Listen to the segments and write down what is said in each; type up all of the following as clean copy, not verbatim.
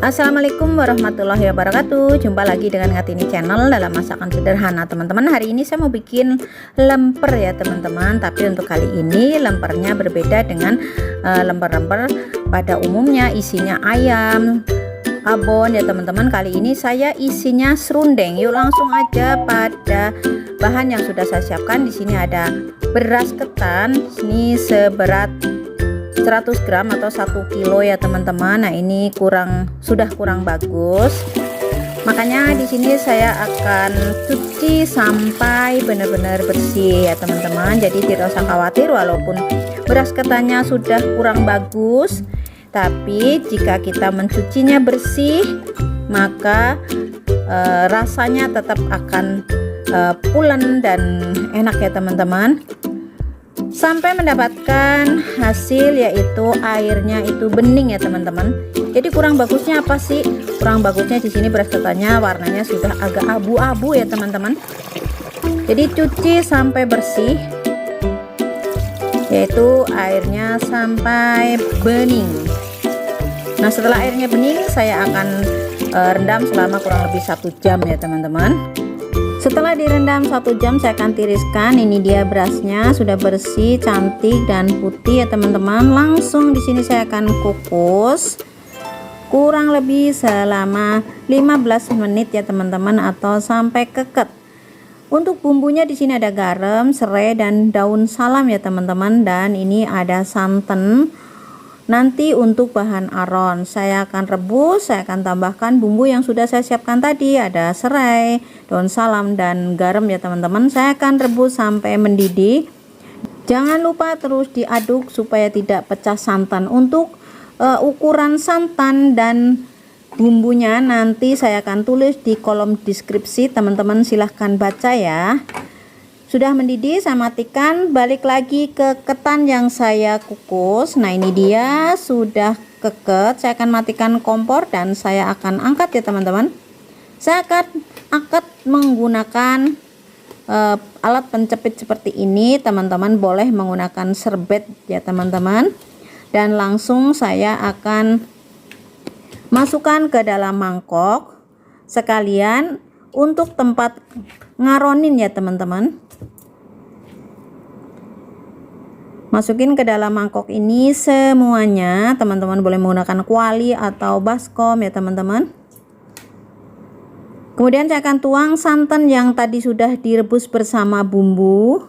Assalamualaikum warahmatullahi wabarakatuh. Jumpa lagi dengan Ngatini Channel dalam masakan sederhana teman-teman. Hari ini saya mau bikin lemper ya teman-teman. Tapi untuk kali ini lempernya berbeda dengan lemper-lemper pada umumnya, isinya ayam, abon ya teman-teman. Kali ini saya isinya serundeng. Yuk langsung aja pada bahan yang sudah saya siapkan. Di sini ada beras ketan, ini seberat 100 gram atau 1 kilo ya teman-teman. Nah ini sudah kurang bagus, makanya di sini saya akan cuci sampai benar-benar bersih ya teman-teman. Jadi tidak usah khawatir walaupun beras ketannya sudah kurang bagus, tapi jika kita mencucinya bersih maka rasanya tetap akan pulen dan enak ya teman-teman, sampai mendapatkan hasil yaitu airnya itu bening ya teman-teman. Jadi kurang bagusnya apa sih? Kurang bagusnya di sini beras ketannya warnanya sudah agak abu-abu ya teman-teman. Jadi cuci sampai bersih, yaitu airnya sampai bening. Nah setelah airnya bening saya akan rendam selama kurang lebih 1 jam ya teman-teman. Setelah direndam 1 jam saya akan tiriskan. Ini dia berasnya sudah bersih, cantik dan putih ya teman-teman. Langsung di sini saya akan kukus kurang lebih selama 15 menit ya teman-teman, atau sampai keket. Untuk bumbunya di sini ada garam, serai dan daun salam ya teman-teman, dan ini ada santan. Nanti untuk bahan aron saya akan rebus, saya akan tambahkan bumbu yang sudah saya siapkan tadi, ada serai, daun salam dan garam ya teman-teman. Saya akan rebus sampai mendidih. Jangan lupa terus diaduk supaya tidak pecah santan. Untuk ukuran santan dan bumbunya nanti saya akan tulis di kolom deskripsi, teman-teman silahkan baca ya. Sudah mendidih saya matikan, balik lagi ke ketan yang saya kukus. Nah ini dia sudah keket. Saya akan matikan kompor dan saya akan angkat ya teman-teman. Saya akan angkat menggunakan alat pencepit seperti ini. Teman-teman boleh menggunakan serbet ya teman-teman. Dan langsung saya akan masukkan ke dalam mangkok sekalian untuk tempat ngaronin ya teman-teman. Masukin ke dalam mangkok ini semuanya. Teman-teman boleh menggunakan kuali atau baskom ya teman-teman. Kemudian saya akan tuang santan yang tadi sudah direbus bersama bumbu.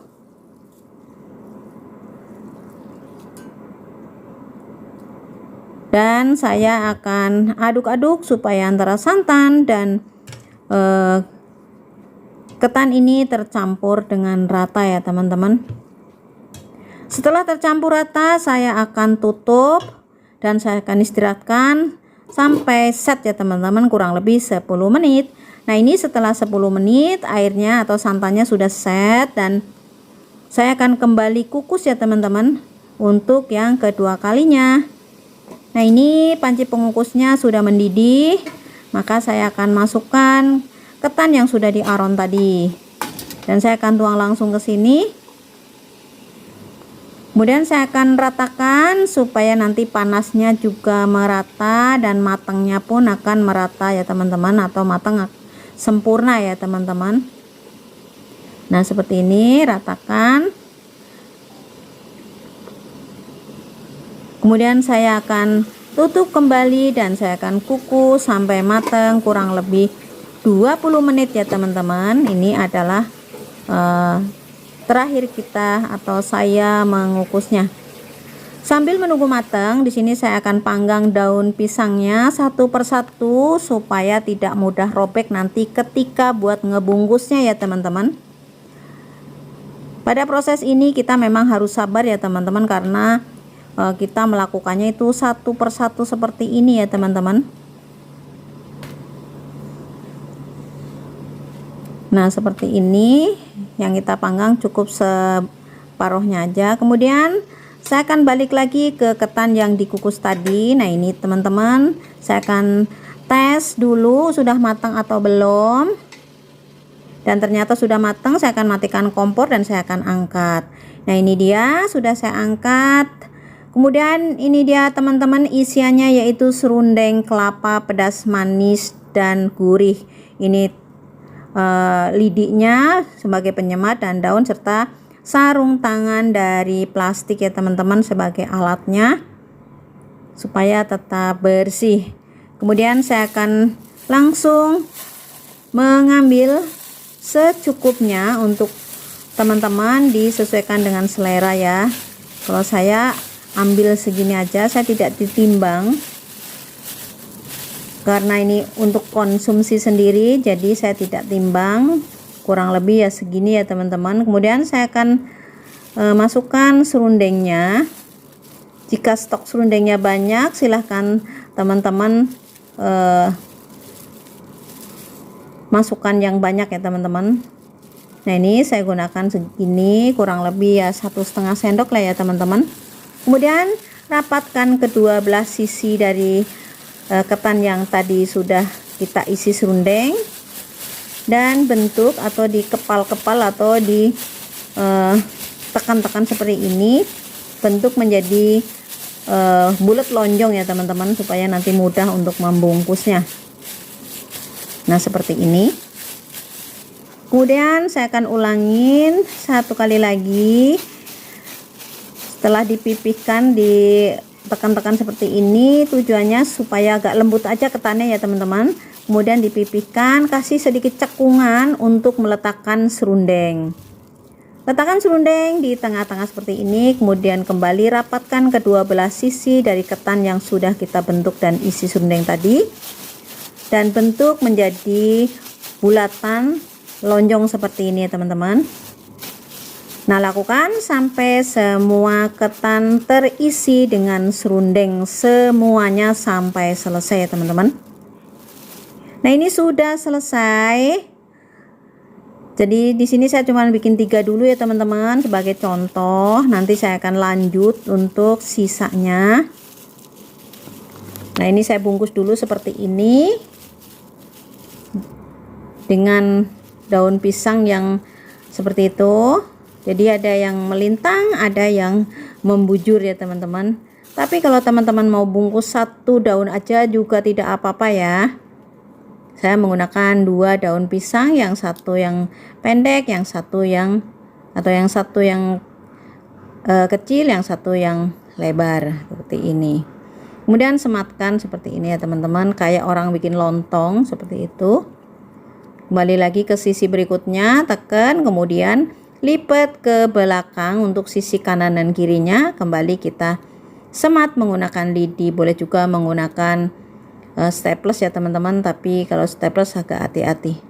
Dan saya akan aduk-aduk supaya antara santan dan ketan ini tercampur dengan rata ya teman-teman. Setelah tercampur rata saya akan tutup dan saya akan istirahatkan sampai set ya teman-teman, kurang lebih 10 menit. Nah ini setelah 10 menit airnya atau santannya sudah set dan saya akan kembali kukus ya teman-teman untuk yang kedua kalinya. Nah ini panci pengukusnya sudah mendidih, maka saya akan masukkan ketan yang sudah diaron tadi dan saya akan tuang langsung ke sini. Kemudian saya akan ratakan supaya nanti panasnya juga merata dan matangnya pun akan merata ya teman-teman, atau matang sempurna ya teman-teman. Nah seperti ini, ratakan. Kemudian saya akan tutup kembali dan saya akan kukus sampai matang kurang lebih 20 menit ya teman-teman. Ini adalah terakhir kita atau saya mengukusnya. Sambil menunggu matang, di sini saya akan panggang daun pisangnya satu persatu supaya tidak mudah robek nanti ketika buat ngebungkusnya ya teman-teman. Pada proses ini kita memang harus sabar ya teman-teman, karena kita melakukannya itu satu persatu seperti ini ya teman-teman. Nah seperti ini, yang kita panggang cukup separuhnya aja. Kemudian saya akan balik lagi ke ketan yang dikukus tadi. Nah ini teman-teman, saya akan tes dulu sudah matang atau belum. Dan ternyata sudah matang, saya akan matikan kompor dan saya akan angkat. Nah ini dia sudah saya angkat. Kemudian ini dia teman-teman isiannya, yaitu serundeng kelapa pedas manis dan gurih. Ini lidinya sebagai penyemat dan daun serta sarung tangan dari plastik ya teman-teman sebagai alatnya supaya tetap bersih. Kemudian saya akan langsung mengambil secukupnya, untuk teman-teman disesuaikan dengan selera ya. Kalau saya ambil segini aja, saya tidak ditimbang karena ini untuk konsumsi sendiri, jadi saya tidak timbang, kurang lebih ya segini ya teman-teman. Kemudian saya akan masukkan serundengnya. Jika stok serundengnya banyak, silahkan teman-teman masukkan yang banyak ya teman-teman. Nah ini saya gunakan segini, kurang lebih ya 1,5 sendok lah ya teman-teman. Kemudian rapatkan kedua belah sisi dari ketan yang tadi sudah kita isi serundeng, dan bentuk atau dikepal-kepal atau di tekan-tekan seperti ini, bentuk menjadi bulat lonjong ya teman-teman, supaya nanti mudah untuk membungkusnya. Nah seperti ini. Kemudian saya akan ulangin satu kali lagi. Setelah dipipihkan, ditekan-tekan seperti ini, tujuannya supaya agak lembut aja ketannya ya teman-teman. Kemudian dipipihkan, kasih sedikit cekungan untuk meletakkan serundeng. Letakkan serundeng di tengah-tengah seperti ini, kemudian kembali rapatkan kedua belah sisi dari ketan yang sudah kita bentuk dan isi serundeng tadi, dan bentuk menjadi bulatan lonjong seperti ini ya teman-teman. Nah lakukan sampai semua ketan terisi dengan serundeng, semuanya sampai selesai ya teman-teman. Nah ini sudah selesai. Jadi di sini saya cuma bikin 3 dulu ya teman-teman sebagai contoh. Nanti saya akan lanjut untuk sisanya. Nah ini saya bungkus dulu seperti ini dengan daun pisang yang seperti itu. Jadi ada yang melintang, ada yang membujur ya teman-teman. Tapi kalau teman-teman mau bungkus 1 daun aja juga tidak apa-apa ya. Saya menggunakan 2 daun pisang, yang satu yang pendek, yang satu yang kecil, yang satu yang lebar seperti ini. Kemudian sematkan seperti ini ya teman-teman, kayak orang bikin lontong seperti itu. Kembali lagi ke sisi berikutnya, tekan, kemudian lipat ke belakang untuk sisi kanan dan kirinya. Kembali kita semat menggunakan lidi, boleh juga menggunakan staples ya teman-teman, tapi kalau staples agak hati-hati.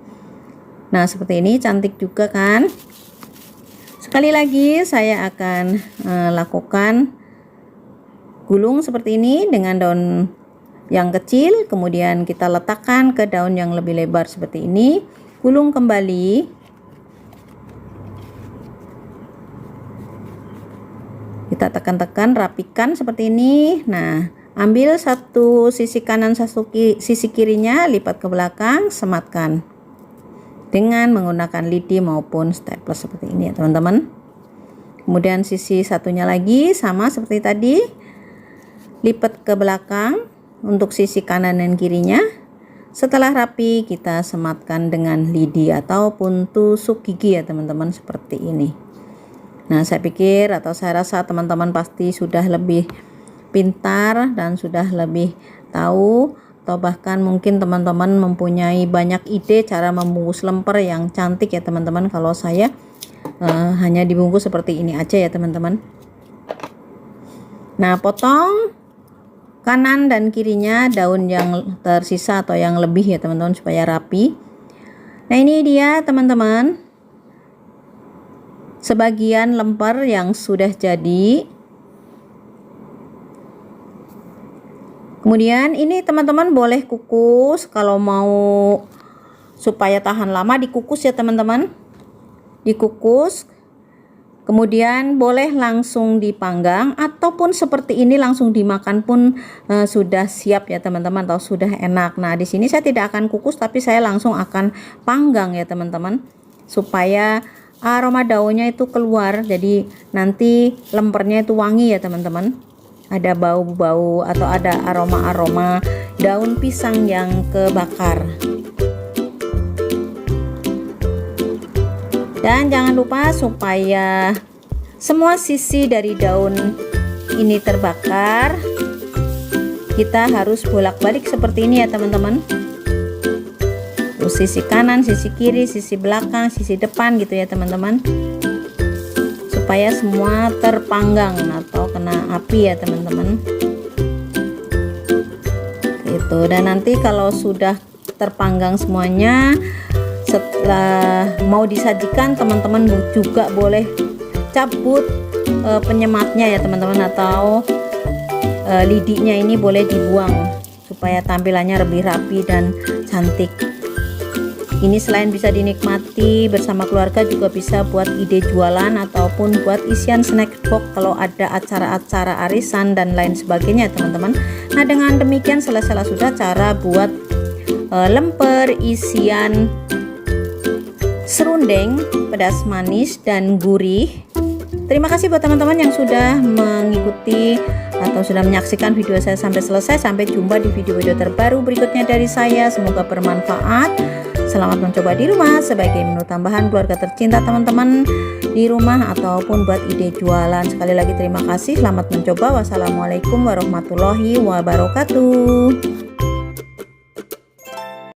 Nah seperti ini, cantik juga kan. Sekali lagi saya akan lakukan gulung seperti ini dengan daun yang kecil, kemudian kita letakkan ke daun yang lebih lebar seperti ini, gulung kembali. Kita tekan-tekan, rapikan seperti ini. Nah ambil satu sisi kanan, sisi kirinya, lipat ke belakang, sematkan dengan menggunakan lidi maupun staples seperti ini ya teman-teman. Kemudian sisi satunya lagi sama seperti tadi, lipat ke belakang untuk sisi kanan dan kirinya. Setelah rapi, kita sematkan dengan lidi ataupun tusuk gigi ya teman-teman, seperti ini. Nah saya pikir atau saya rasa teman-teman pasti sudah lebih pintar dan sudah lebih tahu, atau bahkan mungkin teman-teman mempunyai banyak ide cara membungkus lemper yang cantik ya teman-teman. Kalau saya hanya dibungkus seperti ini aja ya teman-teman. Nah potong kanan dan kirinya daun yang tersisa atau yang lebih ya teman-teman, supaya rapi. Nah ini dia teman-teman, sebagian lemper yang sudah jadi. Kemudian ini teman-teman boleh kukus, kalau mau supaya tahan lama dikukus ya teman-teman, dikukus. Kemudian boleh langsung dipanggang ataupun seperti ini langsung dimakan pun sudah siap ya teman-teman, atau sudah enak. Nah di sini saya tidak akan kukus, tapi saya langsung akan panggang ya teman-teman, supaya aroma daunnya itu keluar, jadi nanti lempernya itu wangi ya teman-teman. ada bau-bau atau ada aroma-aroma daun pisang yang kebakar. Dan jangan lupa supaya semua sisi dari daun ini terbakar, kita harus bolak-balik seperti ini ya teman-teman. Sisi kanan, sisi kiri, sisi belakang, sisi depan gitu ya teman-teman, supaya semua terpanggang atau kena api ya teman-teman. Gitu. Dan nanti kalau sudah terpanggang semuanya, setelah mau disajikan, teman-teman juga boleh cabut penyematnya ya teman-teman, atau lidinya ini boleh dibuang supaya tampilannya lebih rapi dan cantik. Ini selain bisa dinikmati bersama keluarga, juga bisa buat ide jualan ataupun buat isian snack box kalau ada acara-acara arisan dan lain sebagainya teman-teman. Nah, dengan demikian selesai sudah cara buat lemper isian serundeng pedas manis dan gurih. Terima kasih buat teman-teman yang sudah mengikuti atau sudah menyaksikan video saya sampai selesai. Sampai jumpa di video-video terbaru berikutnya dari saya. Semoga bermanfaat. Selamat mencoba di rumah sebagai menu tambahan keluarga tercinta teman-teman di rumah ataupun buat ide jualan. Sekali lagi terima kasih. Selamat mencoba. Wassalamualaikum warahmatullahi wabarakatuh.